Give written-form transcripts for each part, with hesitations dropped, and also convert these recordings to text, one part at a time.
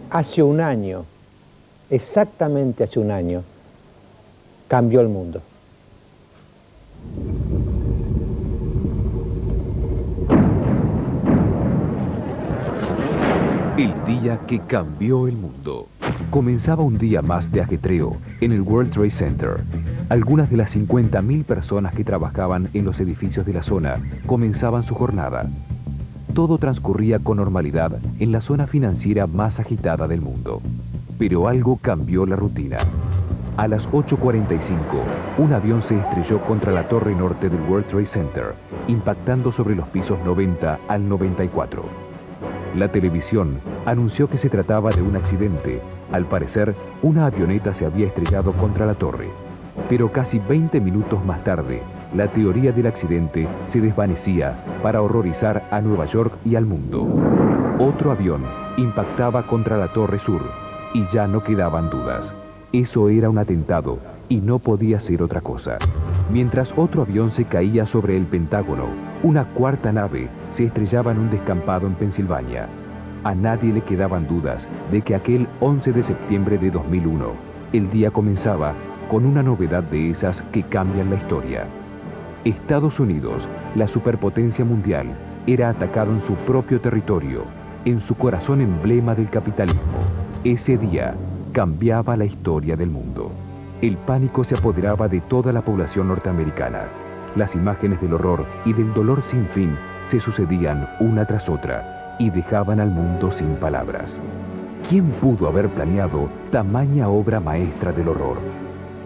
hace un año, exactamente hace un año, cambió el mundo. El día que cambió el mundo. Comenzaba un día más de ajetreo en el World Trade Center. Algunas de las 50.000 personas que trabajaban en los edificios de la zona comenzaban su jornada. Todo transcurría con normalidad en la zona financiera más agitada del mundo. Pero algo cambió la rutina. A las 8:45, un avión se estrelló contra la torre norte del World Trade Center, impactando sobre los pisos 90 al 94. La televisión anunció que se trataba de un accidente. Al parecer, una avioneta se había estrellado contra la torre. Pero casi 20 minutos más tarde, la teoría del accidente se desvanecía para horrorizar a Nueva York y al mundo. Otro avión impactaba contra la Torre Sur y ya no quedaban dudas. Eso era un atentado y no podía ser otra cosa. Mientras otro avión se caía sobre el Pentágono, una cuarta nave se estrellaba en un descampado en Pensilvania. A nadie le quedaban dudas de que aquel 11 de septiembre de 2001, el día comenzaba con una novedad de esas que cambian la historia. Estados Unidos, la superpotencia mundial, era atacado en su propio territorio, en su corazón emblema del capitalismo. Ese día cambiaba la historia del mundo. El pánico se apoderaba de toda la población norteamericana. Las imágenes del horror y del dolor sin fin se sucedían una tras otra y dejaban al mundo sin palabras. ¿Quién pudo haber planeado tamaña obra maestra del horror?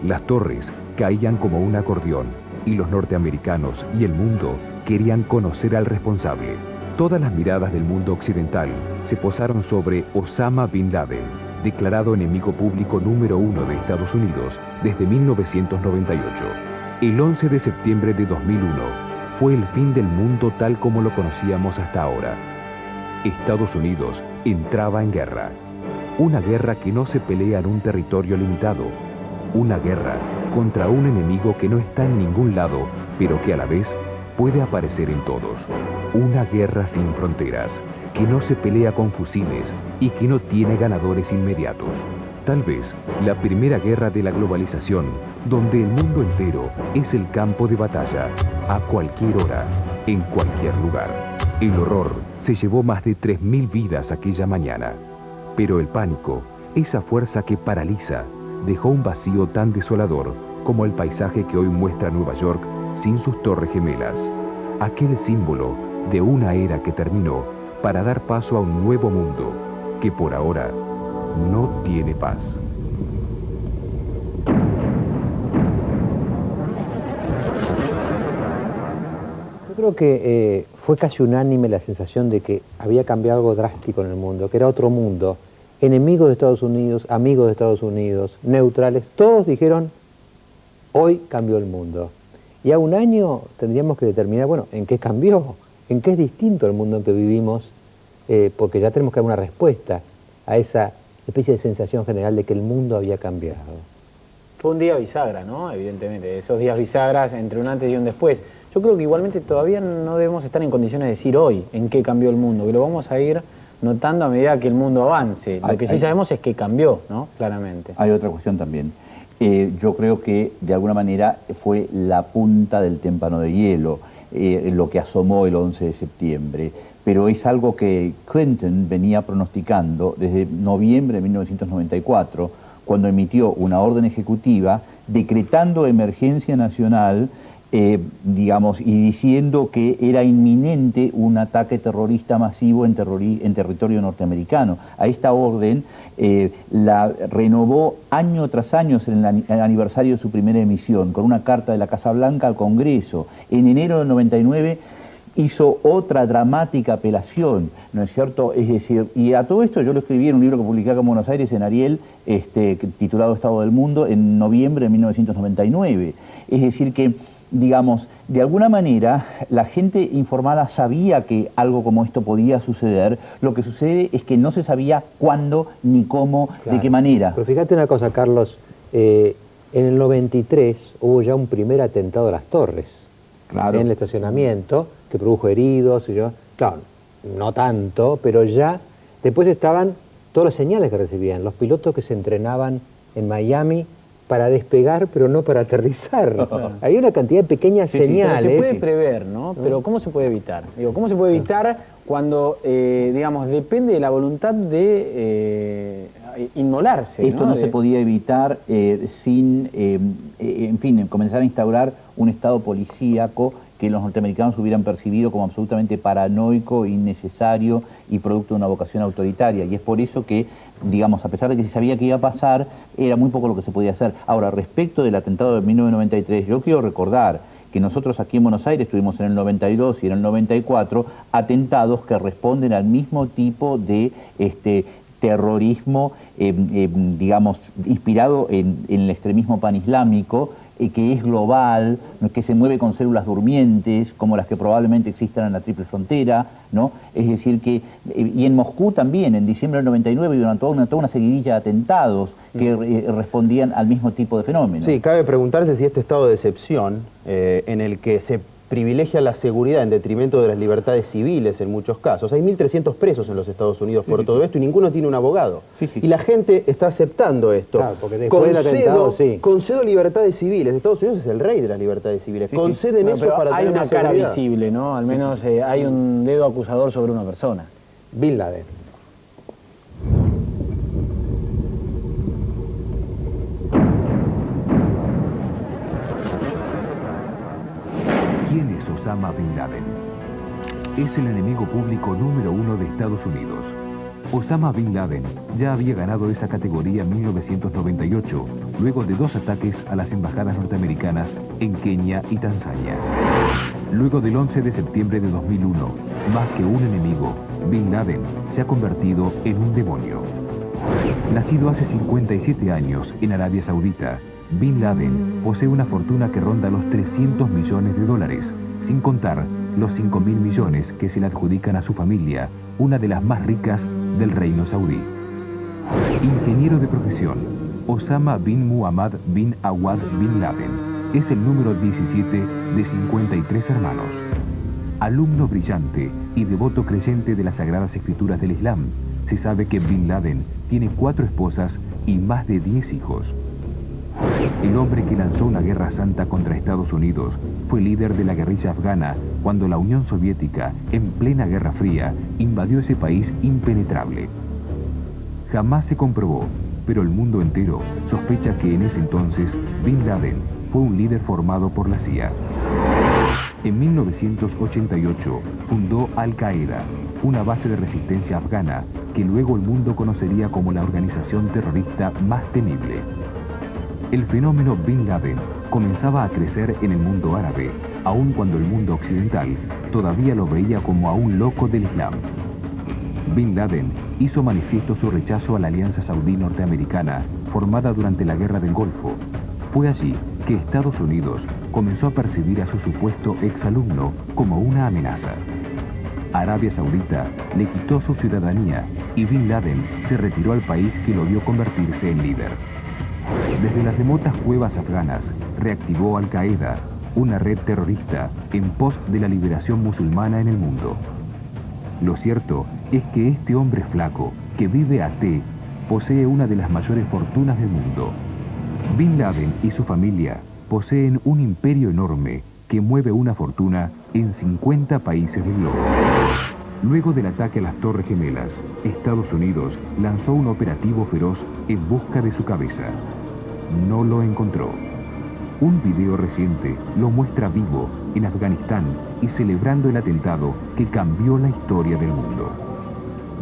Las torres caían como un acordeón y los norteamericanos y el mundo querían conocer al responsable. Todas las miradas del mundo occidental se posaron sobre Osama Bin Laden, declarado enemigo público número 1 de Estados Unidos desde 1998. El 11 de septiembre de 2001 fue el fin del mundo tal como lo conocíamos hasta ahora. Estados Unidos entraba en guerra. Una guerra que no se pelea en un territorio limitado. Una guerra contra un enemigo que no está en ningún lado, pero que a la vez puede aparecer en todos. Una guerra sin fronteras, que no se pelea con fusiles y que no tiene ganadores inmediatos. Tal vez la primera guerra de la globalización, donde el mundo entero es el campo de batalla, a cualquier hora, en cualquier lugar. El horror se llevó más de 3.000 vidas aquella mañana. Pero el pánico, esa fuerza que paraliza, dejó un vacío tan desolador como el paisaje que hoy muestra Nueva York sin sus torres gemelas. Aquel símbolo de una era que terminó para dar paso a un nuevo mundo que por ahora no tiene paz. Yo creo que fue casi unánime la sensación de que había cambiado algo drástico en el mundo, que era otro mundo. Enemigos de Estados Unidos, amigos de Estados Unidos, neutrales, todos dijeron, hoy cambió el mundo. Y a un año tendríamos que determinar, bueno, ¿en qué cambió? ¿En qué es distinto el mundo en que vivimos? Porque ya tenemos que dar una respuesta a esa especie de sensación general de que el mundo había cambiado. Fue un día bisagra, ¿no? Evidentemente, esos días bisagras entre un antes y un después. Yo creo que igualmente todavía no debemos estar en condiciones de decir hoy en qué cambió el mundo, que lo vamos a ir notando a medida que el mundo avance. Lo que sí sabemos es que cambió, ¿no? Claramente. Hay otra cuestión también. Yo creo que de alguna manera fue la punta del témpano de hielo, lo que asomó el 11 de septiembre. Pero es algo que Clinton venía pronosticando desde noviembre de 1994, cuando emitió una orden ejecutiva decretando emergencia nacional, digamos, y diciendo que era inminente un ataque terrorista masivo en territorio norteamericano. A esta orden la renovó año tras año en el aniversario de su primera emisión, con una carta de la Casa Blanca al Congreso. En enero del 99 hizo otra dramática apelación, ¿no es cierto? Es decir, y a todo esto yo lo escribí en un libro que publiqué acá en Buenos Aires, en Ariel, titulado Estado del Mundo, en noviembre de 1999. Es decir que, digamos, de alguna manera la gente informada sabía que algo como esto podía suceder. Lo que sucede es que no se sabía cuándo, ni cómo, Claro. de qué manera. Pero fíjate una cosa, Carlos, en el 93 hubo ya un primer atentado a las torres, Claro. en el estacionamiento, que produjo heridos, y yo, claro, no tanto, pero ya después estaban todas las señales que recibían, los pilotos que se entrenaban en Miami para despegar, pero no para aterrizar. Había una cantidad de pequeñas señales. Pero se puede prever, ¿no? Pero ¿cómo se puede evitar? Digo, ¿cómo se puede evitar cuando, digamos, depende de la voluntad de inmolarse? Esto no se podía evitar sin, en fin, comenzar a instaurar un estado policíaco que los norteamericanos hubieran percibido como absolutamente paranoico, innecesario y producto de una vocación autoritaria. Y es por eso que, digamos, a pesar de que se sabía que iba a pasar, era muy poco lo que se podía hacer. Ahora, respecto del atentado de 1993, yo quiero recordar que nosotros aquí en Buenos Aires tuvimos en el 92 y en el 94 atentados que responden al mismo tipo de terrorismo, digamos, inspirado en el extremismo panislámico, que es global, que se mueve con células durmientes, como las que probablemente existan en la Triple Frontera, ¿no? Es decir que, y en Moscú también, en diciembre del 99, hubo toda una seguidilla de atentados que respondían al mismo tipo de fenómenos. Sí, cabe preguntarse si este estado de excepción, en el que se privilegia la seguridad en detrimento de las libertades civiles en muchos casos. Hay 1.300 presos en los Estados Unidos por todo esto y ninguno tiene un abogado. Y la gente está aceptando esto. Claro, porque después del atentado, sí. Concedo libertades civiles. Estados Unidos es el rey de las libertades civiles. Conceden eso para hay tener una cara seguridad visible, ¿no? Al menos hay un dedo acusador sobre una persona. Bin Laden. ¿Quién es Osama Bin Laden? Es el enemigo público número 1 de Estados Unidos. Osama Bin Laden ya había ganado esa categoría en 1998, luego de 2 ataques a las embajadas norteamericanas en Kenia y Tanzania. Luego del 11 de septiembre de 2001, más que un enemigo, Bin Laden se ha convertido en un demonio. Nacido hace 57 años en Arabia Saudita, Bin Laden posee una fortuna que ronda los 300 millones de dólares, sin contar los 5.000 millones que se le adjudican a su familia, una de las más ricas del reino saudí. Ingeniero de profesión, Osama bin Muhammad bin Awad bin Laden es el número 17 de 53 hermanos. Alumno brillante y devoto creyente de las Sagradas Escrituras del Islam, se sabe que Bin Laden tiene 4 esposas y más de 10 hijos. El hombre que lanzó una guerra santa contra Estados Unidos fue líder de la guerrilla afgana cuando la Unión Soviética, en plena Guerra Fría, invadió ese país impenetrable. Jamás se comprobó, pero el mundo entero sospecha que en ese entonces Bin Laden fue un líder formado por la CIA. En 1988 fundó Al-Qaeda, una base de resistencia afgana que luego el mundo conocería como la organización terrorista más temible. El fenómeno Bin Laden comenzaba a crecer en el mundo árabe, aun cuando el mundo occidental todavía lo veía como a un loco del Islam. Bin Laden hizo manifiesto su rechazo a la alianza saudí-norteamericana formada durante la Guerra del Golfo. Fue allí que Estados Unidos comenzó a percibir a su supuesto exalumno como una amenaza. Arabia Saudita le quitó su ciudadanía y Bin Laden se retiró al país que lo vio convertirse en líder. Desde las remotas cuevas afganas, reactivó Al-Qaeda, una red terrorista en pos de la liberación musulmana en el mundo. Lo cierto es que este hombre flaco, que vive a T, posee una de las mayores fortunas del mundo. Bin Laden y su familia poseen un imperio enorme que mueve una fortuna en 50 países del globo. Luego del ataque a las Torres Gemelas, Estados Unidos lanzó un operativo feroz en busca de su cabeza. No lo encontró. Un video reciente lo muestra vivo en Afganistán y celebrando el atentado que cambió la historia del mundo.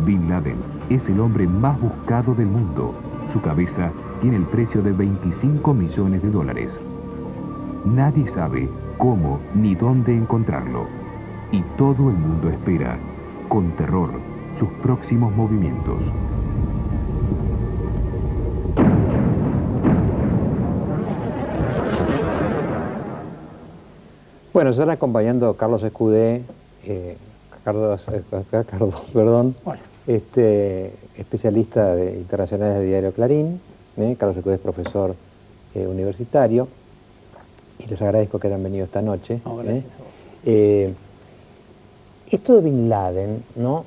Bin Laden es el hombre más buscado del mundo. Su cabeza tiene el precio de 25 millones de dólares. Nadie sabe cómo ni dónde encontrarlo. Y todo el mundo espera, con terror, sus próximos movimientos. Bueno, se están acompañando Carlos Escudé, Carlos, especialista de internacionales de Diario Clarín. Carlos Escudé es profesor universitario y les agradezco que hayan venido esta noche. Esto de Bin Laden, ¿no?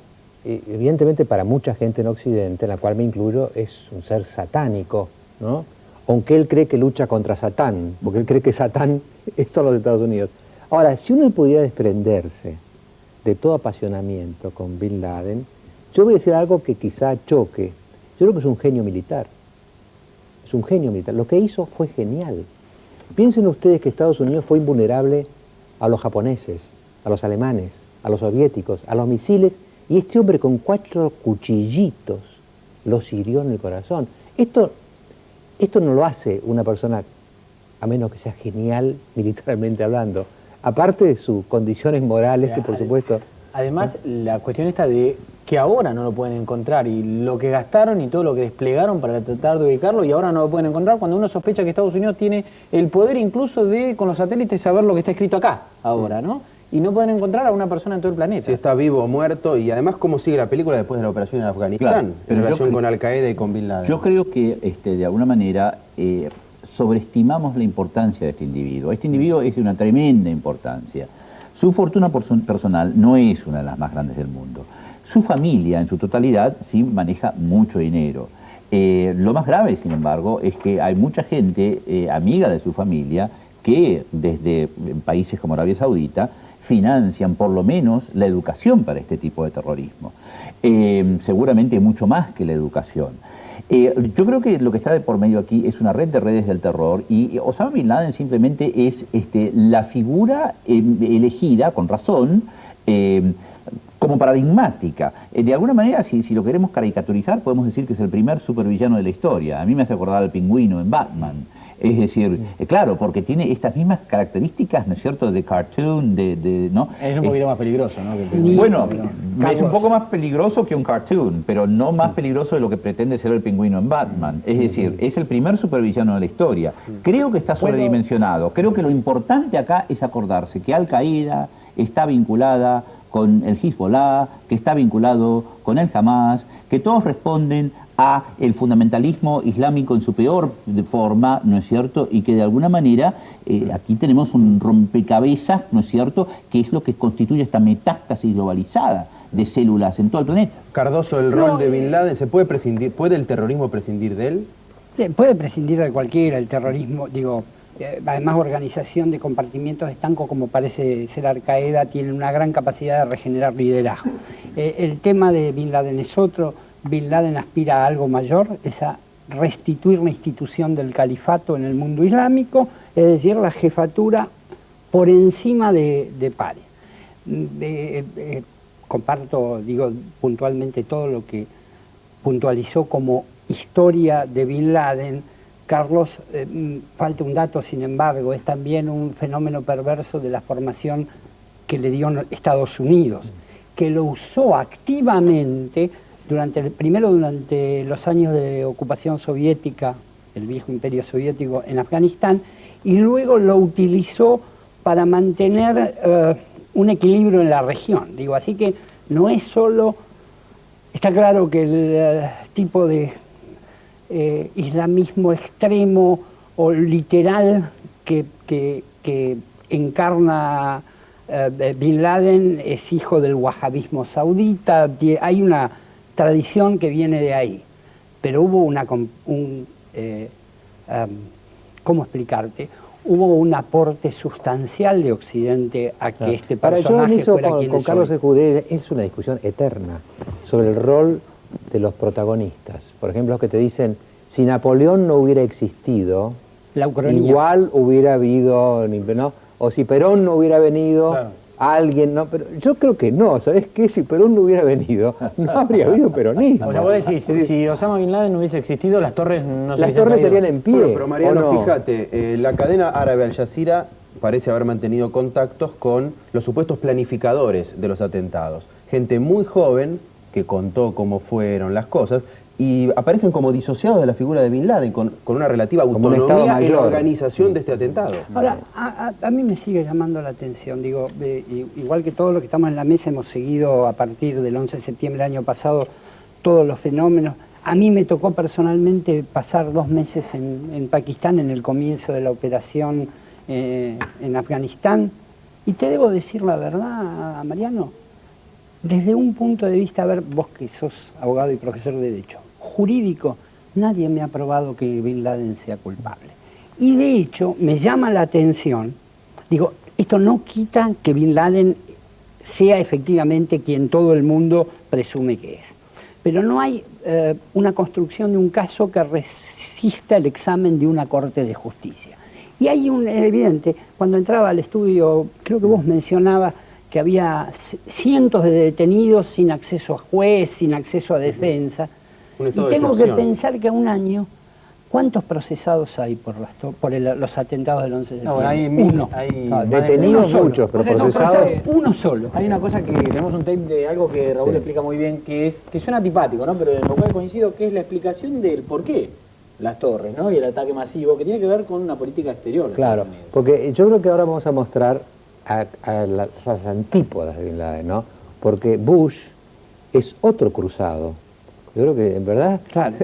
evidentemente para mucha gente en Occidente, en la cual me incluyo, es un ser satánico, ¿no? Aunque él cree que lucha contra Satán, porque él cree que Satán son los Estados Unidos. Ahora, si uno pudiera desprenderse de todo apasionamiento con Bin Laden, yo voy a decir algo que quizá choque. Yo creo que es un genio militar. Es un genio militar. Lo que hizo fue genial. Piensen ustedes que Estados Unidos fue invulnerable a los japoneses, a los alemanes, a los soviéticos, a los misiles, y este hombre con 4 cuchillitos los hirió en el corazón. Esto no lo hace una persona, a menos que sea genial militarmente hablando, aparte de sus condiciones morales, que por supuesto... Además, la cuestión esta de que ahora no lo pueden encontrar, y lo que gastaron y todo lo que desplegaron para tratar de ubicarlo, y ahora no lo pueden encontrar, cuando uno sospecha que Estados Unidos tiene el poder incluso de, con los satélites, saber lo que está escrito acá, ahora, ¿no? Y no pueden encontrar a una persona en todo el planeta. Si está vivo o muerto, y además cómo sigue la película después de la operación en Afganistán, Claro, en relación con Al-Qaeda y con Bin Laden. Yo creo que de alguna manera sobreestimamos la importancia de este individuo. Este individuo es de una tremenda importancia. Su fortuna personal no es una de las más grandes del mundo. Su familia, en su totalidad, sí maneja mucho dinero. Lo más grave, sin embargo, es que hay mucha gente amiga de su familia que desde países como Arabia Saudita financian por lo menos la educación para este tipo de terrorismo. Seguramente mucho más que la educación. Yo creo que lo que está de por medio aquí es una red de redes del terror, y Osama Bin Laden simplemente es la figura elegida, con razón, como paradigmática. De alguna manera, si lo queremos caricaturizar, podemos decir que es el primer supervillano de la historia. A mí me hace acordar al Pingüino en Batman. Es decir, claro, porque tiene estas mismas características, ¿no es cierto?, de cartoon, ¿no? Es un poquito más peligroso, ¿no? Bueno, es un poco más peligroso que un cartoon, pero no más peligroso de lo que pretende ser el Pingüino en Batman. Es decir, es el primer supervillano de la historia. Creo que está sobredimensionado. Creo que lo importante acá es acordarse que Al-Qaeda está vinculada con el Hezbollah, que está vinculado con el Hamas, que todos responden a el fundamentalismo islámico en su peor forma, ¿no es cierto? Y que de alguna manera aquí tenemos un rompecabezas, ¿no es cierto?, que es lo que constituye esta metástasis globalizada de células en todo el planeta. Cardoso, el rol de Bin Laden, ¿se puede prescindir, puede el terrorismo prescindir de él? Puede prescindir de cualquiera, el terrorismo, digo, además organización de compartimientos estancos como parece ser Al-Qaeda tiene una gran capacidad de regenerar liderazgo. El tema de Bin Laden es otro. Bin Laden aspira a algo mayor, es a restituir la institución del califato en el mundo islámico, es decir, la jefatura por encima de pares. Comparto, digo, puntualmente todo lo que puntualizó como historia de Bin Laden. Carlos, falta un dato, sin embargo, es también un fenómeno perverso de la formación que le dio Estados Unidos, que lo usó activamente durante los años de ocupación soviética, el viejo imperio soviético en Afganistán, y luego lo utilizó para mantener un equilibrio en la región. Digo, así que no es solo, está claro que el tipo de islamismo extremo o literal que encarna Bin Laden es hijo del wahabismo saudita. Hay una tradición que viene de ahí, pero hubo ¿cómo explicarte? Hubo un aporte sustancial de Occidente a que este personaje fuera quien con Carlos Escudé es una discusión eterna sobre el rol de los protagonistas. Por ejemplo, los que te dicen, si Napoleón no hubiera existido, igual hubiera habido, ¿no? O si Perón no hubiera venido, claro, alguien, ¿no? Pero yo creo que no, ¿sabes qué? Si Perón no hubiera venido, no habría habido peronismo. O sea, vos decís, si Osama Bin Laden no hubiese existido, las torres no se Las torres estarían en pie. Bueno, pero Mariano, fíjate, la cadena árabe Al Jazeera parece haber mantenido contactos con los supuestos planificadores de los atentados. Gente muy joven que contó cómo fueron las cosas, y aparecen como disociados de la figura de Bin Laden, con una relativa autonomía en la organización de este atentado. Ahora, a mí me sigue llamando la atención, digo, igual que todos los que estamos en la mesa hemos seguido a partir del 11 de septiembre del año pasado todos los fenómenos. A mí me tocó personalmente pasar 2 meses en Pakistán en el comienzo de la operación en Afganistán, y te debo decir la verdad, Mariano, desde un punto de vista, a ver, vos que sos abogado y profesor de Derecho, jurídico, nadie me ha probado que Bin Laden sea culpable. Y de hecho, me llama la atención, digo, esto no quita que Bin Laden sea efectivamente quien todo el mundo presume que es. Pero no hay una construcción de un caso que resista el examen de una corte de justicia. Y hay un evidente, cuando entraba al estudio, creo que vos mencionabas que había cientos de detenidos sin acceso a juez, sin acceso a defensa. Y tengo que pensar que a un año, ¿cuántos procesados hay por los atentados del 11 de septiembre? No, hay detenidos muchos, pero procesados uno solo. Hay una cosa que tenemos un tape de algo que Raúl explica muy bien, que suena antipático, ¿no? Pero en lo cual coincido, que es la explicación del por qué las torres, ¿no? Y el ataque masivo, que tiene que ver con una política exterior. Claro, porque yo creo que ahora vamos a mostrar a las antípodas de Bin Laden, ¿no? Porque Bush es otro cruzado. Yo creo que, en verdad, claro.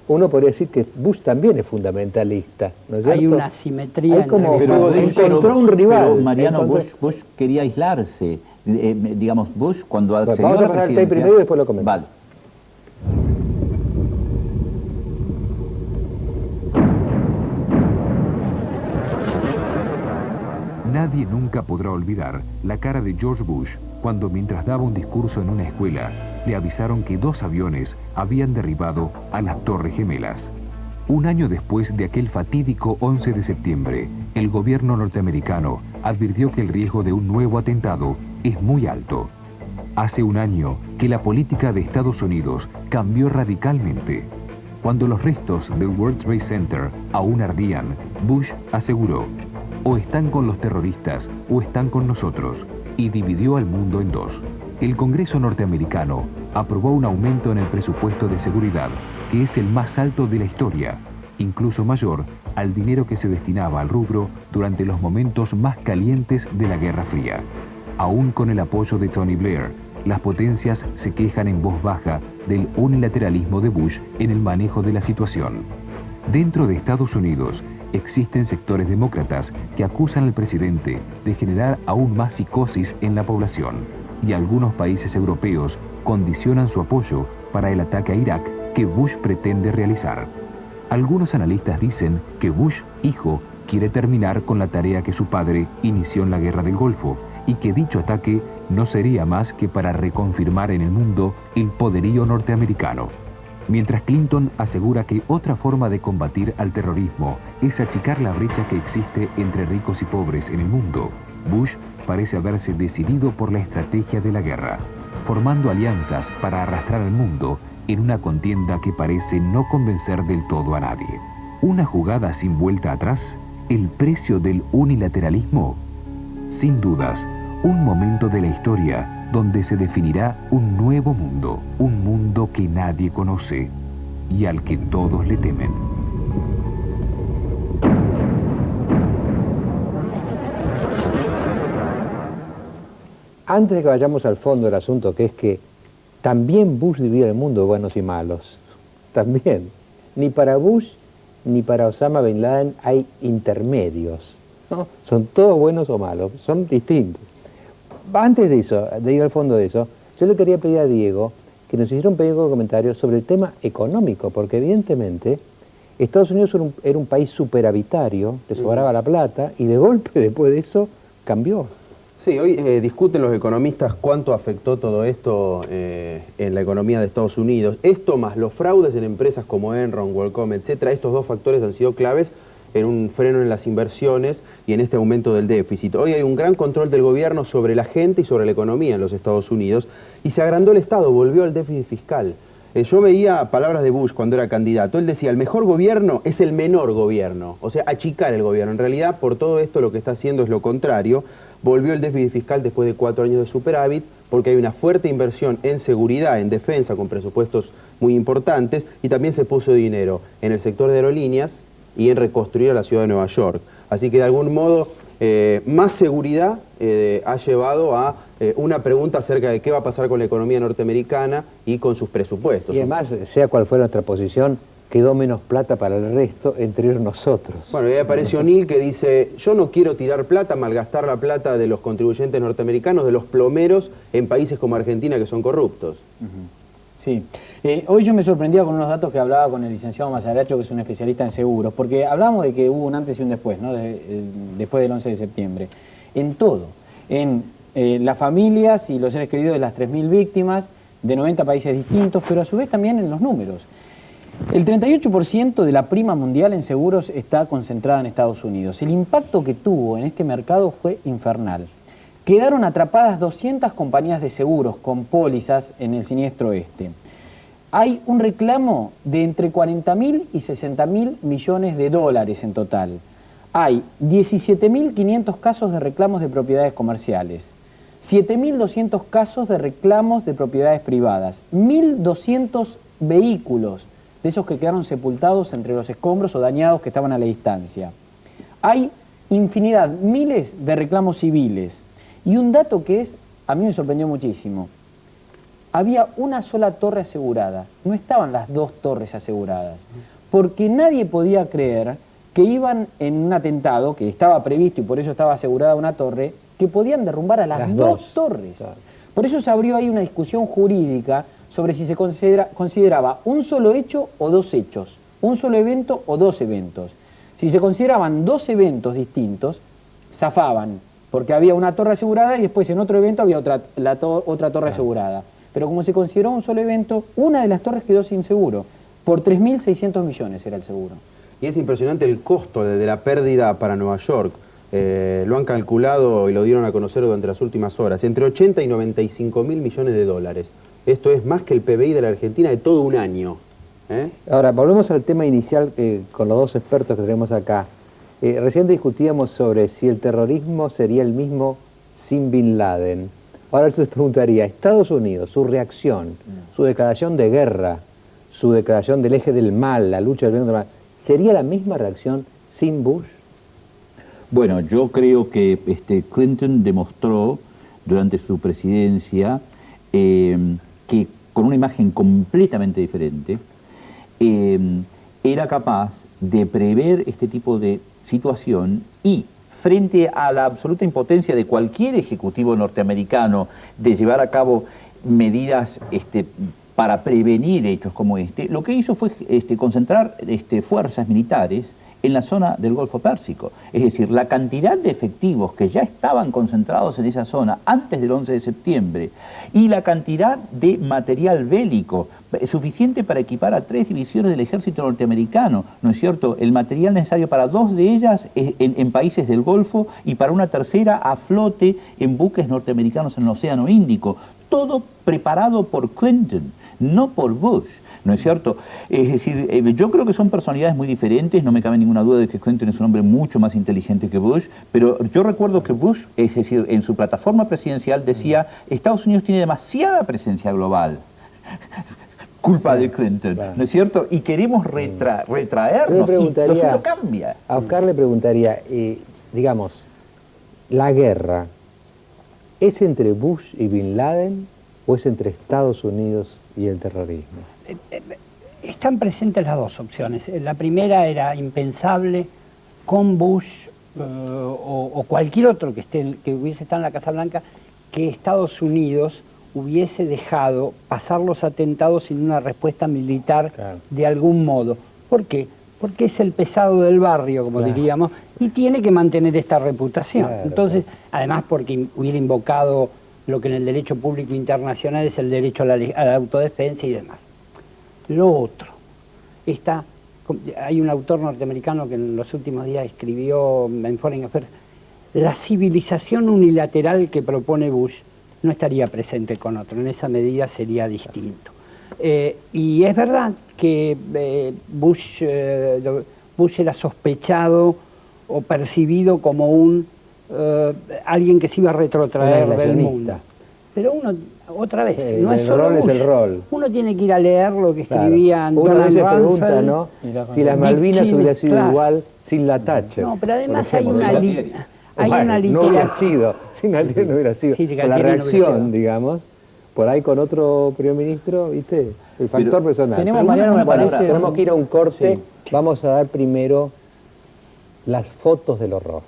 Uno podría decir que Bush también es fundamentalista, ¿no es cierto? Hay una simetría. Hay como encontró un rival. Pero Mariano, Bush quería aislarse. Digamos, Bush cuando accedió vamos a pasar el tape primero y después lo comentamos. Vale. Nadie nunca podrá olvidar la cara de George Bush cuando, mientras daba un discurso en una escuela, le avisaron que 2 aviones habían derribado a las Torres Gemelas. Un año después de aquel fatídico 11 de septiembre, el gobierno norteamericano advirtió que el riesgo de un nuevo atentado es muy alto. Hace un año que la política de Estados Unidos cambió radicalmente. Cuando los restos del World Trade Center aún ardían, Bush aseguró: o están con los terroristas o están con nosotros, y dividió al mundo en 2. El Congreso norteamericano aprobó un aumento en el presupuesto de seguridad, que es el más alto de la historia, incluso mayor al dinero que se destinaba al rubro durante los momentos más calientes de la Guerra Fría. Aún con el apoyo de Tony Blair, las potencias se quejan en voz baja del unilateralismo de Bush en el manejo de la situación. Dentro de Estados Unidos, existen sectores demócratas que acusan al presidente de generar aún más psicosis en la población, y algunos países europeos condicionan su apoyo para el ataque a Irak que Bush pretende realizar. Algunos analistas dicen que Bush, hijo, quiere terminar con la tarea que su padre inició en la Guerra del Golfo, y que dicho ataque no sería más que para reconfirmar en el mundo el poderío norteamericano. Mientras Clinton asegura que otra forma de combatir al terrorismo es achicar la brecha que existe entre ricos y pobres en el mundo, Bush parece haberse decidido por la estrategia de la guerra, formando alianzas para arrastrar al mundo en una contienda que parece no convencer del todo a nadie. ¿Una jugada sin vuelta atrás? ¿El precio del unilateralismo? Sin dudas, un momento de la historia donde se definirá un nuevo mundo, un mundo que nadie conoce y al que todos le temen. Antes de que vayamos al fondo del asunto, que es que también Bush divide el mundo, buenos y malos. También. Ni para Bush ni para Osama Bin Laden hay intermedios, ¿no? Son todos buenos o malos, son distintos. Antes de eso, de ir al fondo de eso, yo le quería pedir a Diego que nos hiciera un pequeño comentario sobre el tema económico, porque evidentemente Estados Unidos era un país superavitario, le sobraba la plata, y de golpe después de eso cambió. Sí, hoy discuten los economistas cuánto afectó todo esto en la economía de Estados Unidos. Esto más los fraudes en empresas como Enron, WorldCom, etcétera, estos 2 factores han sido claves en un freno en las inversiones y en este aumento del déficit. Hoy hay un gran control del gobierno sobre la gente y sobre la economía en los Estados Unidos, y se agrandó el Estado, volvió al déficit fiscal. Yo veía palabras de Bush cuando era candidato. Él decía: el mejor gobierno es el menor gobierno, o sea, achicar el gobierno. En realidad, por todo esto lo que está haciendo es lo contrario. Volvió el déficit fiscal después de 4 años de superávit, porque hay una fuerte inversión en seguridad, en defensa, con presupuestos muy importantes, y también se puso dinero en el sector de aerolíneas y en reconstruir a la ciudad de Nueva York. Así que de algún modo más seguridad ha llevado a una pregunta acerca de qué va a pasar con la economía norteamericana y con sus presupuestos. Y además, sea cual fuera nuestra posición, quedó menos plata para el resto, entre ellos nosotros. Bueno, y ahí aparece O'Neill que dice, yo no quiero tirar plata, malgastar la plata de los contribuyentes norteamericanos, de los plomeros, en países como Argentina que son corruptos. Sí. Hoy yo me sorprendía con unos datos que hablaba con el licenciado Mazaracho, que es un especialista en seguros, porque hablábamos de que hubo un antes y un después, ¿no? Después del 11 de septiembre. En todo. En las familias y los seres queridos de las 3.000 víctimas de 90 países distintos, pero a su vez también en los números. El 38% de la prima mundial en seguros está concentrada en Estados Unidos. El impacto que tuvo en este mercado fue infernal. Quedaron atrapadas 200 compañías de seguros con pólizas en el siniestro este. Hay un reclamo de entre 40.000 y 60.000 millones de dólares en total. Hay 17.500 casos de reclamos de propiedades comerciales, 7.200 casos de reclamos de propiedades privadas, 1.200 vehículos de esos que quedaron sepultados entre los escombros o dañados que estaban a la distancia. Hay infinidad, miles de reclamos civiles. Y un dato que a mí me sorprendió muchísimo. Había una sola torre asegurada, no estaban las dos torres aseguradas, porque nadie podía creer que iban en un atentado, que estaba previsto y por eso estaba asegurada una torre, que podían derrumbar a las dos torres. Claro. Por eso se abrió ahí una discusión jurídica sobre si se consideraba un solo hecho o dos hechos, un solo evento o dos eventos. Si se consideraban dos eventos distintos, zafaban, porque había una torre asegurada y después en otro evento había otra torre asegurada. Pero como se consideró un solo evento, una de las torres quedó sin seguro. Por 3.600 millones era el seguro. Y es impresionante el costo de la pérdida para Nueva York. Lo han calculado y lo dieron a conocer durante las últimas horas. Entre 80 y 95.000 millones de dólares. Esto es más que el PBI de la Argentina de todo un año. Ahora, volvemos al tema inicial con los dos expertos que tenemos acá. Recién discutíamos sobre si el terrorismo sería el mismo sin Bin Laden. Ahora yo les preguntaría, Estados Unidos, su reacción, su declaración de guerra, su declaración del eje del mal, la lucha del bien contra el mal, ¿sería la misma reacción sin Bush? Bueno, yo creo que Clinton demostró durante su presidencia que con una imagen completamente diferente era capaz de prever este tipo de situación y frente a la absoluta impotencia de cualquier ejecutivo norteamericano de llevar a cabo medidas para prevenir hechos como lo que hizo fue concentrar fuerzas militares en la zona del Golfo Pérsico. Es decir, la cantidad de efectivos que ya estaban concentrados en esa zona antes del 11 de septiembre y la cantidad de material bélico suficiente para equipar a 3 divisiones del ejército norteamericano, ¿no es cierto? El material necesario para 2 de ellas en países del Golfo y para una tercera a flote en buques norteamericanos en el Océano Índico. Todo preparado por Clinton, no por Bush. ¿No es cierto? Es decir, yo creo que son personalidades muy diferentes, no me cabe ninguna duda de que Clinton es un hombre mucho más inteligente que Bush, pero yo recuerdo que Bush, es decir, en su plataforma presidencial decía, Estados Unidos tiene demasiada presencia global. Culpa de Clinton, claro. ¿No es cierto? Y queremos retraernos, y eso cambia. A Oscar le preguntaría, digamos, la guerra, ¿es entre Bush y Bin Laden o es entre Estados Unidos y el terrorismo? Están presentes las dos opciones. La primera era impensable con Bush o cualquier otro que hubiese estado en la Casa Blanca, que Estados Unidos hubiese dejado pasar los atentados sin una respuesta militar, claro, de algún modo. ¿Por qué? Porque es el pesado del barrio, como claro, diríamos, y tiene que mantener esta reputación. Claro, entonces, claro, además porque hubiera invocado lo que en el derecho público internacional es el derecho a la autodefensa y demás. Lo otro, hay un autor norteamericano que en los últimos días escribió en Foreign Affairs, la civilización unilateral que propone Bush no estaría presente con otro, en esa medida sería distinto. Y es verdad que Bush era sospechado o percibido como alguien que se iba a retrotraer del mundo. Pero uno, otra vez, no es solo Bush. El rol. Uno tiene que ir a leer lo que escribían Uno Donald se Rumsfeld, pregunta, ¿no? Si las Malvinas hubiera sido claro, igual sin la Thatcher. No, pero además hay una literatura. No hubiera sido, sin Altieri no hubiera sido. Sí, la reacción, digamos, por ahí con otro primer ministro, ¿viste? El factor personal. tenemos, Pero Mariano, me bueno, parece, tenemos que ir a un corte. Sí. Vamos a dar primero las fotos del horror.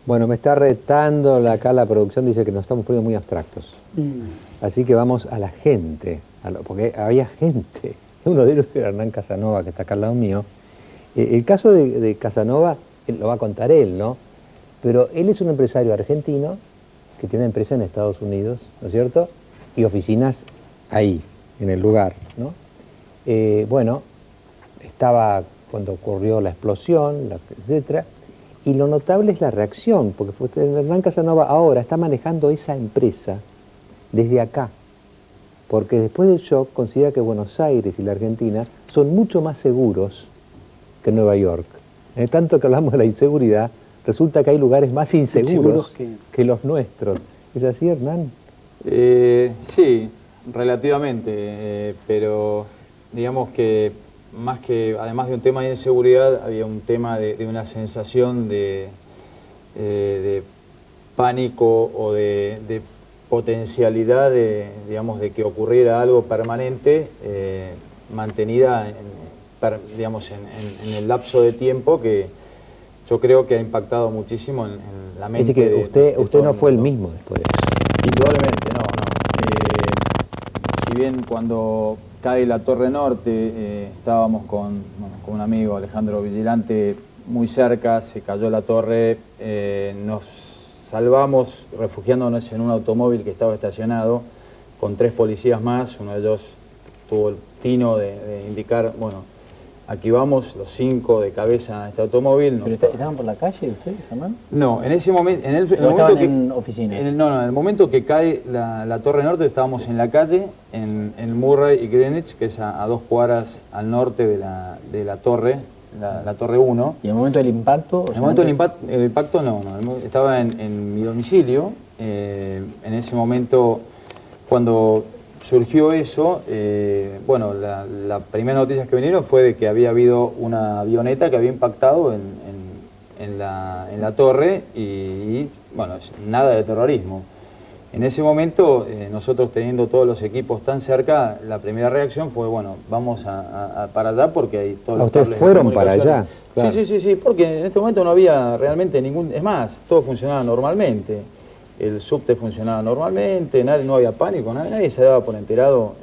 Bueno, me está retando acá la producción, dice que nos estamos poniendo muy abstractos. Así que vamos a la gente, porque había gente. Uno de ellos era Hernán Casanova, que está acá al lado mío. El caso de Casanova lo va a contar él, ¿no? Pero él es un empresario argentino que tiene una empresa en Estados Unidos, ¿no es cierto? Y oficinas ahí, en el lugar, ¿no? Bueno, estaba cuando ocurrió la explosión, etcétera. Y lo notable es la reacción, porque Hernán Casanova ahora está manejando esa empresa desde acá, porque después del shock considera que Buenos Aires y la Argentina son mucho más seguros que Nueva York. Tanto que hablamos de la inseguridad, resulta que hay lugares más inseguros que los nuestros. ¿Es así, Hernán? Sí, relativamente, pero digamos que más que, además de un tema de inseguridad, había un tema de una sensación de pánico o de potencialidad digamos, de que ocurriera algo permanente, mantenida digamos, en el lapso de tiempo que yo creo que ha impactado muchísimo en la mente. Es decir, que usted no fue el mismo después de eso. Indudablemente, no. Si bien cuando cae la Torre Norte, estábamos con un amigo, Alejandro Vigilante, muy cerca, se cayó la torre, nos salvamos refugiándonos en un automóvil que estaba estacionado con 3 policías más. Uno de ellos tuvo el tino de indicar, bueno, aquí vamos, los 5 de cabeza a este automóvil. ¿Pero estaban por la calle ustedes, Hernán? No, en ese momento, en el momento que, en oficina. En el momento que cae la Torre Norte, estábamos en la calle, en Murray y Greenwich, que es a 2 cuadras al norte de la torre, la Torre 1. ¿Y en el momento del impacto? En el momento del impacto no, estaba en mi domicilio. En ese momento, cuando surgió eso, bueno, la primera noticia que vinieron fue de que había habido una avioneta que había impactado en la torre y bueno, nada de terrorismo. En ese momento, nosotros teniendo todos los equipos tan cerca, la primera reacción fue, bueno, vamos para allá porque hay todos los ¿Ustedes fueron para allá? Claro. Sí, porque en este momento no había realmente ningún... Es más, todo funcionaba normalmente. El subte funcionaba normalmente, no había pánico, nadie se daba por enterado.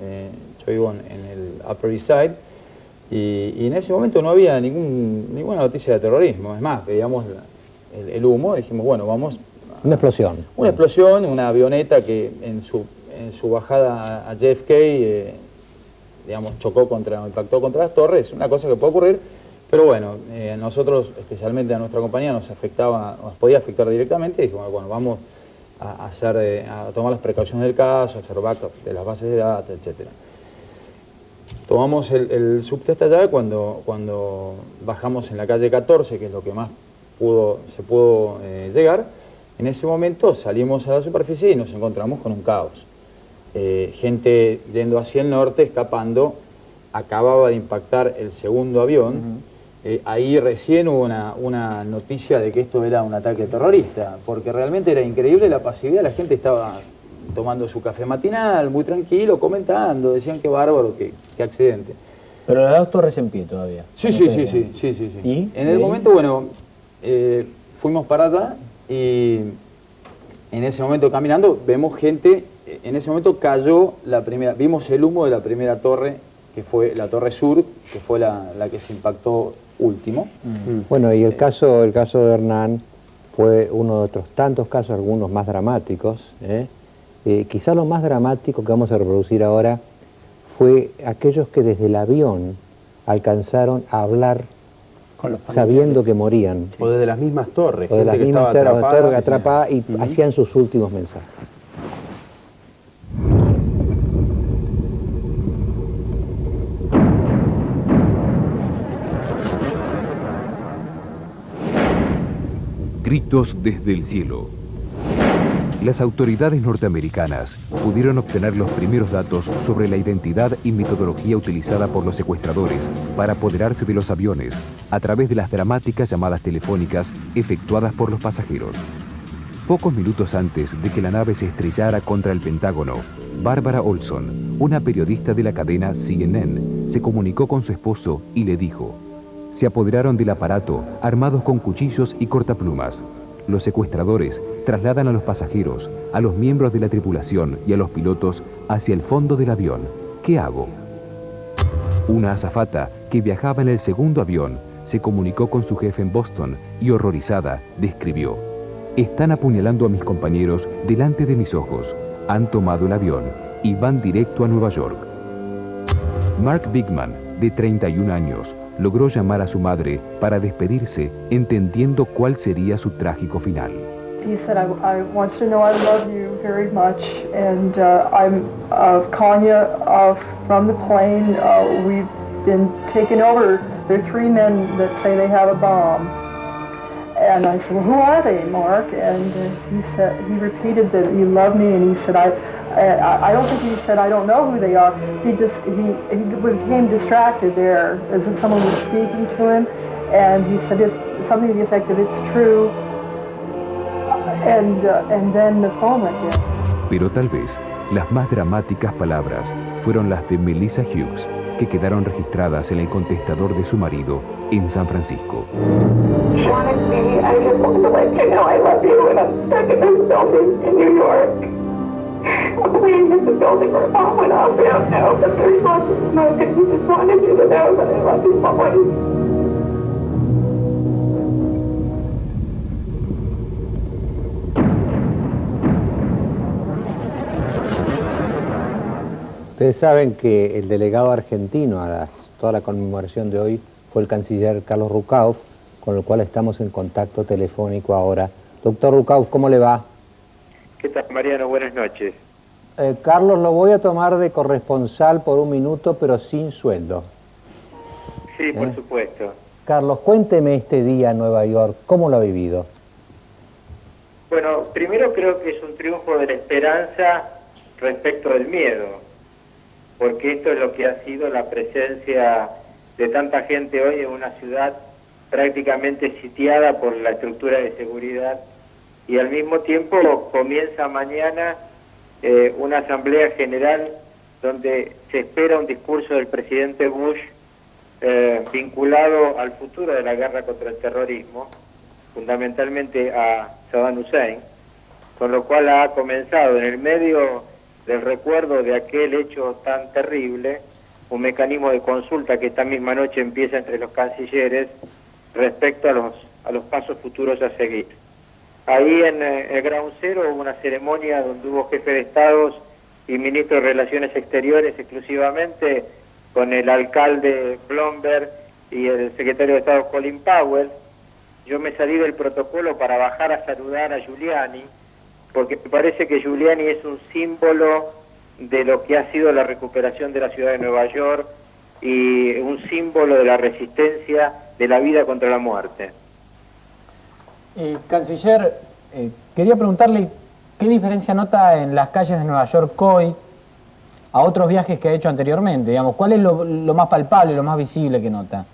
Yo vivo en el Upper East Side y en ese momento no había ninguna noticia de terrorismo. Es más, veíamos el humo y dijimos, bueno, vamos... Una explosión. Una explosión, una avioneta que en su bajada a JFK, digamos, impactó contra las torres, una cosa que puede ocurrir, pero bueno, a nosotros, especialmente a nuestra compañía, nos podía afectar directamente y dijimos, bueno, vamos a tomar las precauciones del caso, a hacer backup de las bases de datos, etc. Tomamos el subte hasta allá cuando bajamos en la calle 14, que es lo que más se pudo llegar. En ese momento salimos a la superficie y nos encontramos con un caos. Gente yendo hacia el norte, escapando, acababa de impactar el segundo avión. Ahí recién hubo una noticia de que esto era un ataque terrorista, porque realmente era increíble la pasividad, la gente estaba tomando su café matinal, muy tranquilo, comentando, decían qué bárbaro, qué accidente. Pero las dos torres en pie todavía. Sí. ¿Y? En el momento, bueno, fuimos para allá y en ese momento caminando vemos gente, en ese momento cayó la primera, vimos el humo de la primera torre, que fue la torre sur, que fue la que se impactó último. Bueno, y el caso de Hernán fue uno de otros tantos casos, algunos más dramáticos. Quizá lo más dramático que vamos a reproducir ahora fue aquellos que desde el avión alcanzaron a hablar sabiendo que morían. O desde las mismas torres. O de las gente que mismas estaba torres atrapadas y hacían sus últimos mensajes. Gritos desde el cielo. Las autoridades norteamericanas pudieron obtener los primeros datos sobre la identidad y metodología utilizada por los secuestradores para apoderarse de los aviones a través de las dramáticas llamadas telefónicas efectuadas por los pasajeros. Pocos minutos antes de que la nave se estrellara contra el Pentágono, Barbara Olson, una periodista de la cadena CNN, se comunicó con su esposo y le dijo: se apoderaron del aparato armados con cuchillos y cortaplumas. Los secuestradores trasladan a los pasajeros, a los miembros de la tripulación y a los pilotos hacia el fondo del avión. ¿Qué hago? Una azafata que viajaba en el segundo avión se comunicó con su jefe en Boston y, horrorizada, describió: están apuñalando a mis compañeros delante de mis ojos. Han tomado el avión y van directo a Nueva York. Mark Bigman, de 31 años, logró llamar a su madre para despedirse, entendiendo cuál sería su trágico final. He said, I want you to know I love you very much, and I'm calling you from the plane. We've been taken over. There are 3 men that say they have a bomb. And I said, well, who are they, Mark? And he repeated that he loved me, and he said, I don't think he said, I don't know who they are. He became distracted there as if someone was speaking to him, and he said something to the effect that it's true, and then the phone went dead. Pero tal vez las más dramáticas palabras fueron las de Melissa Hughes, que quedaron registradas en el contestador de su marido en San Francisco. Sean and me, I just wanted to let you know I love you, and I'm stuck in this building in New York. I'm waiting in the building where a bomb went off. We don't know, but there's lots of smoke, and we just wanted you to know that I love you so much. Ustedes saben que el delegado argentino a toda la conmemoración de hoy fue el canciller Carlos Rucauf, con el cual estamos en contacto telefónico ahora. Doctor Rucauf, ¿cómo le va? ¿Qué tal, Mariano? Buenas noches. Carlos, lo voy a tomar de corresponsal por un minuto, pero sin sueldo. Sí, por supuesto. Carlos, cuénteme este día en Nueva York, ¿cómo lo ha vivido? Bueno, primero creo que es un triunfo de la esperanza respecto del miedo, porque esto es lo que ha sido la presencia de tanta gente hoy en una ciudad prácticamente sitiada por la estructura de seguridad, y al mismo tiempo comienza mañana una asamblea general donde se espera un discurso del presidente Bush vinculado al futuro de la guerra contra el terrorismo, fundamentalmente a Saddam Hussein, con lo cual ha comenzado en el medio del recuerdo de aquel hecho tan terrible un mecanismo de consulta que esta misma noche empieza entre los cancilleres respecto a los pasos futuros a seguir. Ahí en el Ground Zero hubo una ceremonia donde hubo jefe de Estados y ministro de Relaciones Exteriores exclusivamente, con el alcalde Blomberg y el secretario de Estado Colin Powell. Yo me salí del protocolo para bajar a saludar a Giuliani, porque me parece que Giuliani es un símbolo de lo que ha sido la recuperación de la ciudad de Nueva York y un símbolo de la resistencia de la vida contra la muerte. Canciller, quería preguntarle qué diferencia nota en las calles de Nueva York hoy a otros viajes que ha hecho anteriormente, digamos. ¿Cuál es lo más palpable, lo más visible que nota?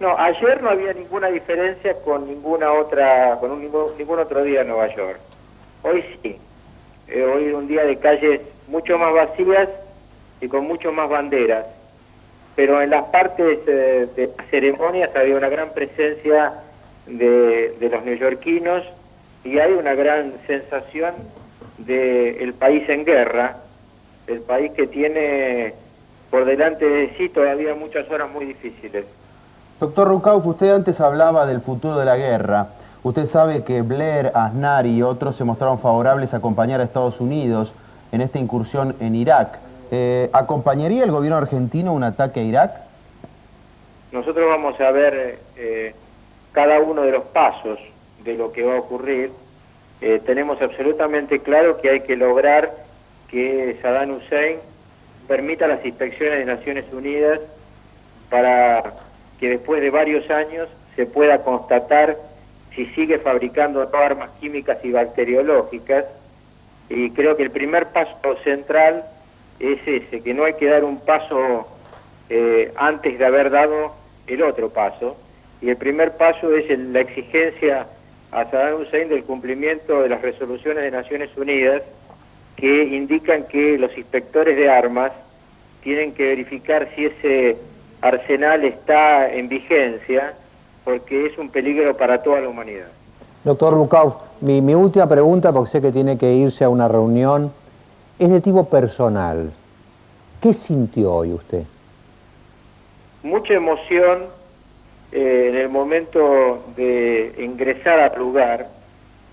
No, ayer no había ninguna diferencia con ningún otro día en Nueva York. Hoy sí. Hoy es un día de calles mucho más vacías y con mucho más banderas. pero en las partes de ceremonias había una gran presencia de los neoyorquinos y hay una gran sensación del país en guerra, el país que tiene por delante de sí todavía muchas horas muy difíciles. Doctor Rukauf, usted antes hablaba del futuro de la guerra. Usted sabe que Blair, Aznar y otros se mostraron favorables a acompañar a Estados Unidos en esta incursión en Irak. ¿Acompañaría el gobierno argentino un ataque a Irak? Nosotros vamos a ver cada uno de los pasos de lo que va a ocurrir. Tenemos absolutamente claro que hay que lograr que Saddam Hussein permita las inspecciones de Naciones Unidas para que después de varios años se pueda constatar si sigue fabricando no armas químicas y bacteriológicas, y creo que el primer paso central es ese, que no hay que dar un paso antes de haber dado el otro paso, y el primer paso es la exigencia a Saddam Hussein del cumplimiento de las resoluciones de Naciones Unidas que indican que los inspectores de armas tienen que verificar si ese arsenal está en vigencia, porque es un peligro para toda la humanidad. Doctor Rukauf, mi última pregunta, porque sé que tiene que irse a una reunión, es de tipo personal. ¿Qué sintió hoy usted? Mucha emoción en el momento de ingresar al lugar,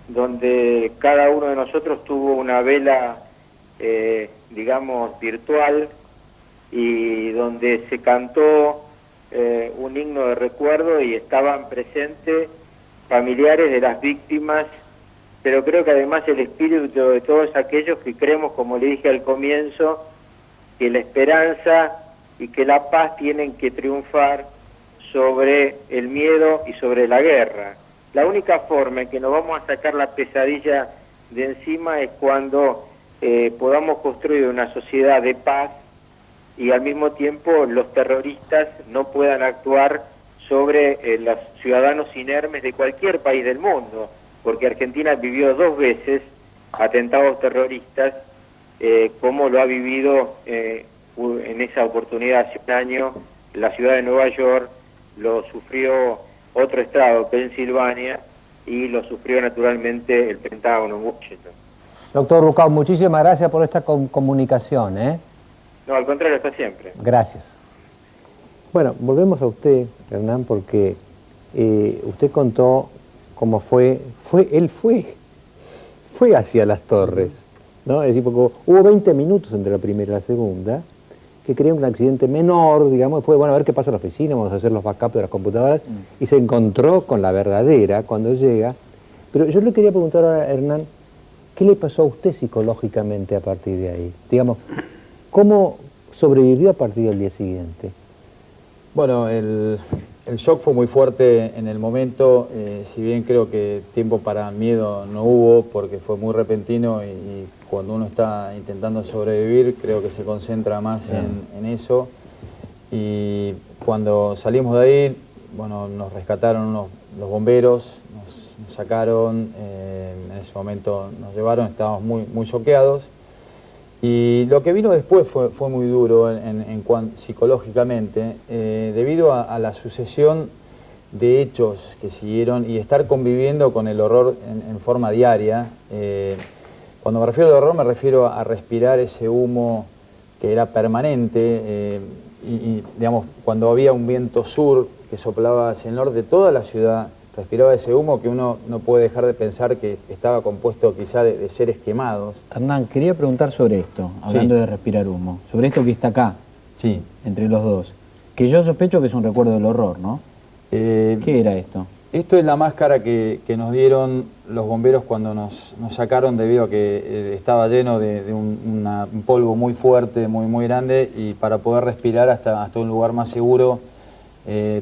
donde cada uno de nosotros tuvo una vela, digamos, virtual, y donde se cantó un himno de recuerdo y estaban presentes familiares de las víctimas, pero creo que además el espíritu de todos aquellos que creemos, como le dije al comienzo, que la esperanza y que la paz tienen que triunfar sobre el miedo y sobre la guerra. La única forma en que nos vamos a sacar la pesadilla de encima es cuando podamos construir una sociedad de paz y al mismo tiempo los terroristas no puedan actuar sobre los ciudadanos inermes de cualquier país del mundo, porque Argentina vivió 2 veces atentados terroristas, como lo ha vivido en esa oportunidad hace un año la ciudad de Nueva York, lo sufrió otro estado, Pensilvania, y lo sufrió naturalmente el Pentágono en Washington. Doctor Rukauf, muchísimas gracias por esta comunicación, ¿eh? No, al contrario, está siempre. Gracias. Bueno, volvemos a usted, Hernán, porque usted contó cómo él fue hacia las torres, ¿no? Es decir, porque hubo 20 minutos entre la primera y la segunda, que creó un accidente menor, digamos, después, bueno, a ver qué pasa en la oficina, vamos a hacer los backups de las computadoras, y se encontró con la verdadera cuando llega. Pero yo le quería preguntar a Hernán, ¿qué le pasó a usted psicológicamente a partir de ahí? Digamos, ¿cómo sobrevivió a partir del día siguiente? Bueno, el shock fue muy fuerte en el momento, si bien creo que tiempo para miedo no hubo, porque fue muy repentino y cuando uno está intentando sobrevivir creo que se concentra más en eso. Y cuando salimos de ahí, bueno, nos rescataron los bomberos, nos sacaron, en ese momento nos llevaron, estábamos muy choqueados. Y lo que vino después fue muy duro psicológicamente, debido a la sucesión de hechos que siguieron y estar conviviendo con el horror en forma diaria. Cuando me refiero al horror me refiero a respirar ese humo que era permanente y digamos, cuando había un viento sur que soplaba hacia el norte, toda la ciudad respiraba ese humo que uno no puede dejar de pensar que estaba compuesto quizá de seres quemados. Hernán, quería preguntar sobre esto, hablando de respirar humo, sobre esto que está acá, entre los dos, que yo sospecho que es un recuerdo del horror, ¿no? ¿Qué era esto? Esto es la máscara que nos dieron los bomberos cuando nos sacaron debido a que estaba lleno de un polvo muy fuerte, muy grande, y para poder respirar hasta un lugar más seguro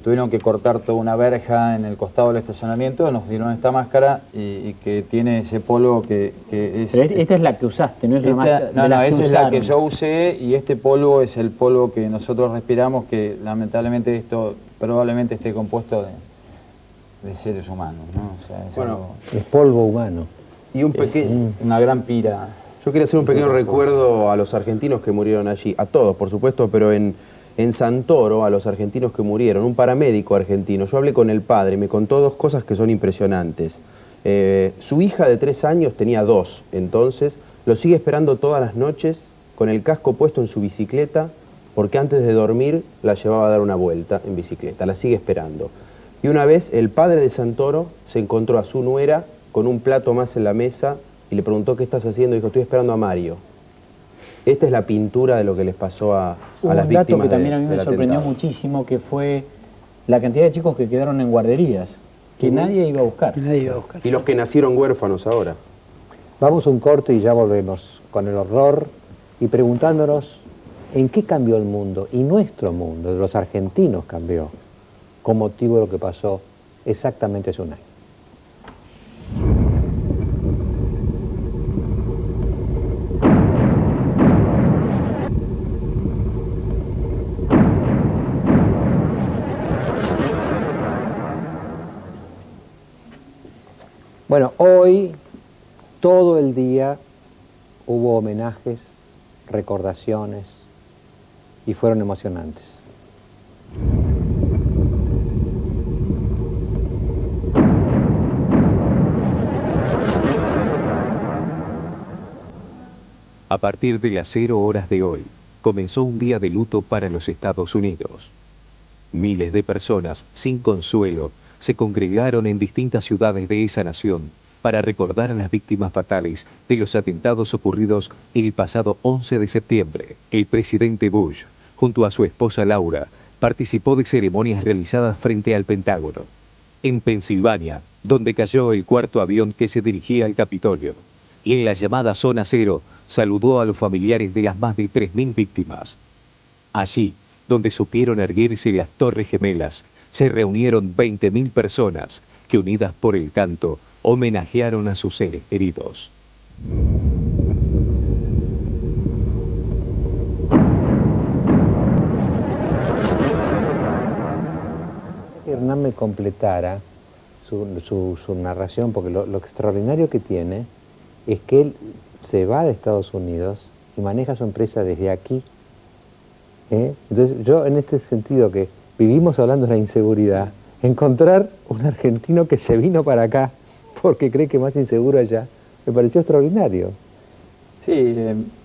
tuvieron que cortar toda una verja en el costado del estacionamiento, nos dieron esta máscara y que tiene ese polvo que es... Pero esta es la que usaste, ¿no es una máscara? No, esa es la que yo usé y este polvo es el polvo que nosotros respiramos, que lamentablemente esto probablemente esté compuesto de seres humanos, ¿no? O sea, es polvo humano. Y una gran pira. Yo quería hacer un pequeño recuerdo a los argentinos que murieron allí, a todos, por supuesto, pero en en Santoro a los argentinos que murieron, un paramédico argentino. Yo hablé con el padre y me contó dos cosas que son impresionantes. Su hija de 3 años, tenía 2 entonces, lo sigue esperando todas las noches con el casco puesto en su bicicleta, porque antes de dormir la llevaba a dar una vuelta en bicicleta, la sigue esperando. Y una vez el padre de Santoro se encontró a su nuera con un plato más en la mesa y le preguntó ¿qué estás haciendo? Y dijo, estoy esperando a Mario. Esta es la pintura de lo que les pasó a las víctimas. Un dato que también a mí me sorprendió muchísimo, que fue la cantidad de chicos que quedaron en guarderías, que nadie iba a buscar. Y los que nacieron huérfanos ahora. Vamos a un corte y ya volvemos con el horror y preguntándonos en qué cambió el mundo, y nuestro mundo, de los argentinos cambió, con motivo de lo que pasó exactamente hace un año. Bueno, hoy, todo el día, hubo homenajes, recordaciones, y fueron emocionantes. A partir de las 0 horas de hoy, comenzó un día de luto para los Estados Unidos. Miles de personas, sin consuelo, se congregaron en distintas ciudades de esa nación para recordar a las víctimas fatales de los atentados ocurridos el pasado 11 de septiembre. El presidente Bush, junto a su esposa Laura, participó de ceremonias realizadas frente al Pentágono. En Pensilvania, donde cayó el 4º avión que se dirigía al Capitolio, y en la llamada Zona Cero, saludó a los familiares de las más de 3.000 víctimas. Allí, donde supieron erguirse las Torres Gemelas, se reunieron 20.000 personas que, unidas por el canto, homenajearon a sus seres queridos. Hernán me completara su narración, porque lo extraordinario que tiene es que él se va de Estados Unidos y maneja su empresa desde aquí. Entonces yo, en este sentido que vivimos hablando de la inseguridad, encontrar un argentino que se vino para acá porque cree que es más inseguro allá, me pareció extraordinario. Sí,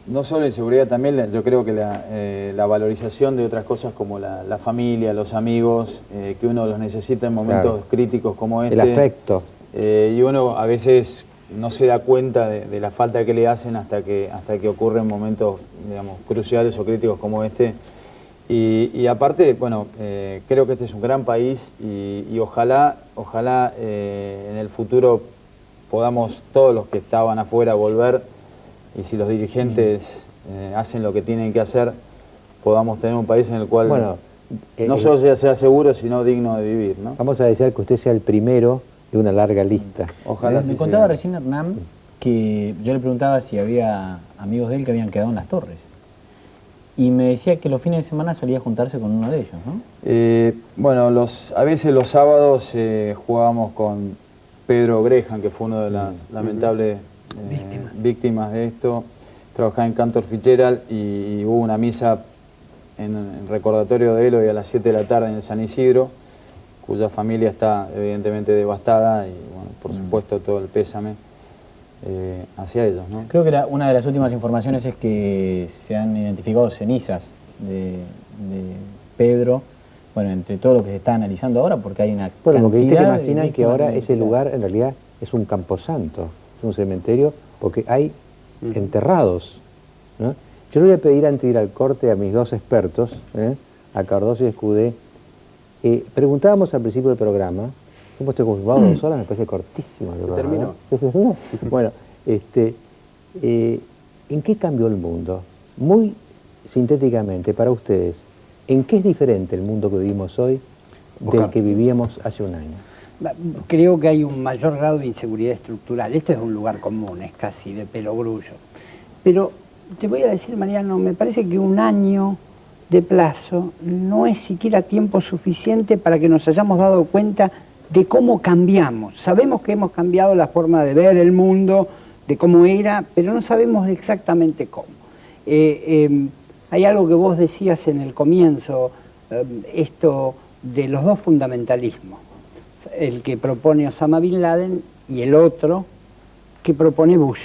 no solo inseguridad, también yo creo que la valorización de otras cosas como la familia, los amigos, que uno los necesita en momentos críticos como este. El afecto. Y uno a veces no se da cuenta de la falta que le hacen hasta que ocurren momentos, digamos, cruciales o críticos como este. Y aparte, bueno, creo que este es un gran país y ojalá en el futuro podamos todos los que estaban afuera volver, y si los dirigentes hacen lo que tienen que hacer, podamos tener un país en el cual no solo sea seguro, sino digno de vivir, ¿no? Vamos a desear que usted sea el primero de una larga lista. Ojalá. Me contaba recién Hernán que yo le preguntaba si había amigos de él que habían quedado en las torres. Y me decía que los fines de semana solía juntarse con uno de ellos, ¿no? Bueno, a veces los sábados jugábamos con Pedro Gresham, que fue uno de las lamentables víctimas de esto. Trabajaba en Cantor Fitzgerald y hubo una misa en recordatorio de él hoy a las 7 de la tarde en San Isidro, cuya familia está evidentemente devastada y, bueno, por supuesto todo el pésame hacia ellos, ¿no? Creo que una de las últimas informaciones es que se han identificado cenizas de Pedro, bueno, entre todo lo que se está analizando ahora, porque hay una porque viste que cantidad imaginan que ahora ese lugar en realidad es un camposanto, es un cementerio, porque hay enterrados, ¿no? Yo le voy a pedir antes de ir al corte a mis dos expertos, a Cardoso y Escudé. Preguntábamos al principio del programa, ¿cómo estoy confirmado 2 horas? Me parece cortísimo. ¿Terminó? Bueno, ¿en qué cambió el mundo? Muy sintéticamente, para ustedes, ¿en qué es diferente el mundo que vivimos hoy del que vivíamos hace un año? Creo que hay un mayor grado de inseguridad estructural. Este es un lugar común, es casi de pelogrullo. Pero te voy a decir, Mariano, me parece que un año de plazo no es siquiera tiempo suficiente para que nos hayamos dado cuenta de cómo cambiamos. Sabemos que hemos cambiado la forma de ver el mundo, de cómo era, pero no sabemos exactamente cómo. Hay algo que vos decías en el comienzo, esto de los dos fundamentalismos, el que propone Osama Bin Laden y el otro que propone Bush.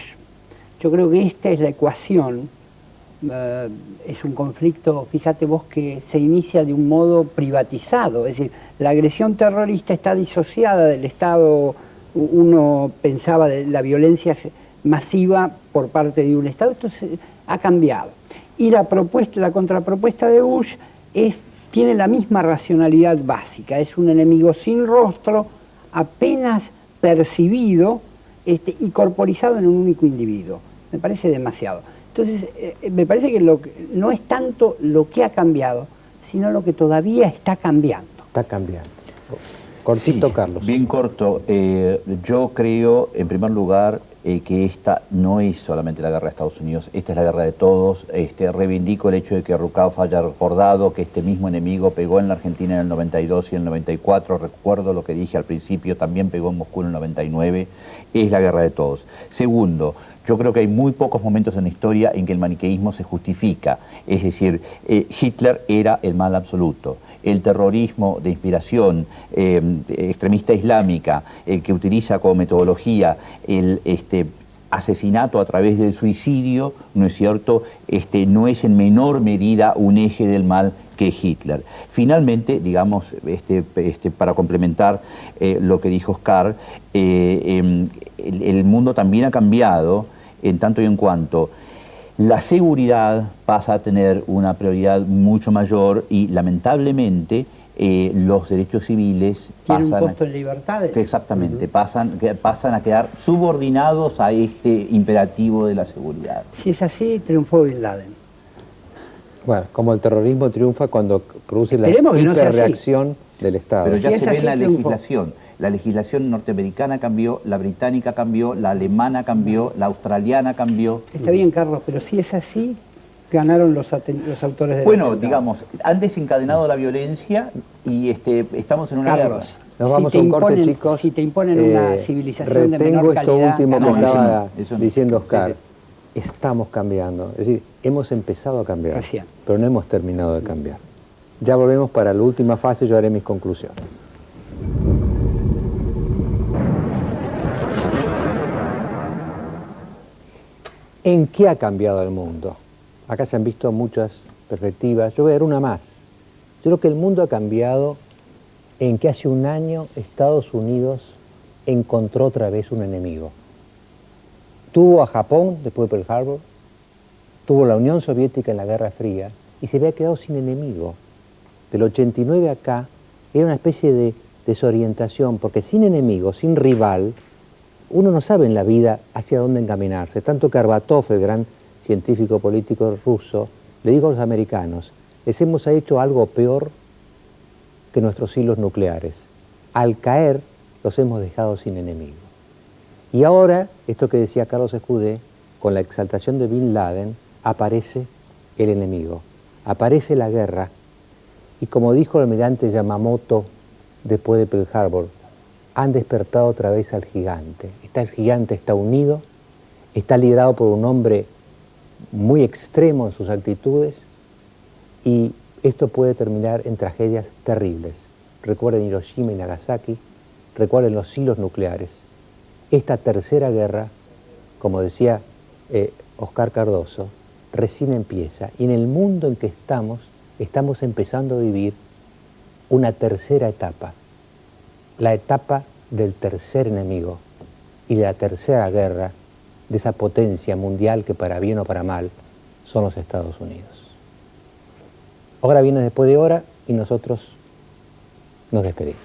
Yo creo que esta es la ecuación, es un conflicto, fíjate vos, que se inicia de un modo privatizado, es decir, la agresión terrorista está disociada del Estado. Uno pensaba de la violencia masiva por parte de un Estado, esto ha cambiado. Y la contrapropuesta de Bush tiene la misma racionalidad básica, es un enemigo sin rostro, apenas percibido y corporizado en un único individuo. Me parece demasiado. Entonces, me parece que no es tanto lo que ha cambiado, sino lo que todavía está cambiando. Está cambiando. Cortito, sí, Carlos. Bien corto. Yo creo, en primer lugar, que esta no es solamente la guerra de Estados Unidos, esta es la guerra de todos. Reivindico el hecho de que Rukauf haya recordado que este mismo enemigo pegó en la Argentina en el 92 y en el 94, recuerdo lo que dije al principio, también pegó en Moscú en el 99, es la guerra de todos. Segundo, yo creo que hay muy pocos momentos en la historia en que el maniqueísmo se justifica, es decir, Hitler era el mal absoluto. El terrorismo de inspiración extremista islámica, que utiliza como metodología el asesinato a través del suicidio, ¿no es cierto?, no es en menor medida un eje del mal que Hitler. Finalmente, digamos, para complementar lo que dijo Oscar, el mundo también ha cambiado en tanto y en cuanto la seguridad pasa a tener una prioridad mucho mayor y, lamentablemente, los derechos civiles pasan... Tienen un costo en libertades. Exactamente, pasan a quedar subordinados a este imperativo de la seguridad. Si es así, triunfó Bin Laden. Bueno, como el terrorismo triunfa cuando produce la hiperreacción del Estado. Pero ya se ve en la legislación. La legislación norteamericana cambió, la británica cambió, la alemana cambió, la australiana cambió. Está bien, Carlos, pero si es así, ganaron los autores de Bueno, digamos, han desencadenado la violencia y estamos en una guerra. Nos vamos a un corte, chicos. Si te imponen una civilización de menor calidad... Retengo esto último que estaba diciendo no. Oscar. Estamos cambiando. Es decir, hemos empezado a cambiar, Recién. pero no hemos terminado de cambiar. Ya volvemos para la última fase, yo haré mis conclusiones. ¿En qué ha cambiado el mundo? Acá se han visto muchas perspectivas, yo voy a dar una más. Yo creo que el mundo ha cambiado en que hace un año Estados Unidos encontró otra vez un enemigo. Tuvo a Japón después de Pearl Harbor, tuvo la Unión Soviética en la Guerra Fría y se había quedado sin enemigo. Del 89 acá era una especie de desorientación, porque sin enemigo, sin rival, uno no sabe en la vida hacia dónde encaminarse. Tanto que Arbatov, el gran científico político ruso, le dijo a los americanos, les hemos hecho algo peor que nuestros hilos nucleares. Al caer, los hemos dejado sin enemigo. Y ahora, esto que decía Carlos Escudé, con la exaltación de Bin Laden, aparece el enemigo, aparece la guerra. Y como dijo el almirante Yamamoto después de Pearl Harbor, han despertado otra vez al gigante. El gigante está unido, está liderado por un hombre muy extremo en sus actitudes y esto puede terminar en tragedias terribles. Recuerden Hiroshima y Nagasaki, recuerden los hilos nucleares. Esta tercera guerra, como decía Oscar Cardoso, recién empieza y en el mundo en que estamos empezando a vivir una tercera etapa, la etapa del tercer enemigo y de la tercera guerra de esa potencia mundial que para bien o para mal son los Estados Unidos. Hora viene después de hora y nosotros nos despedimos.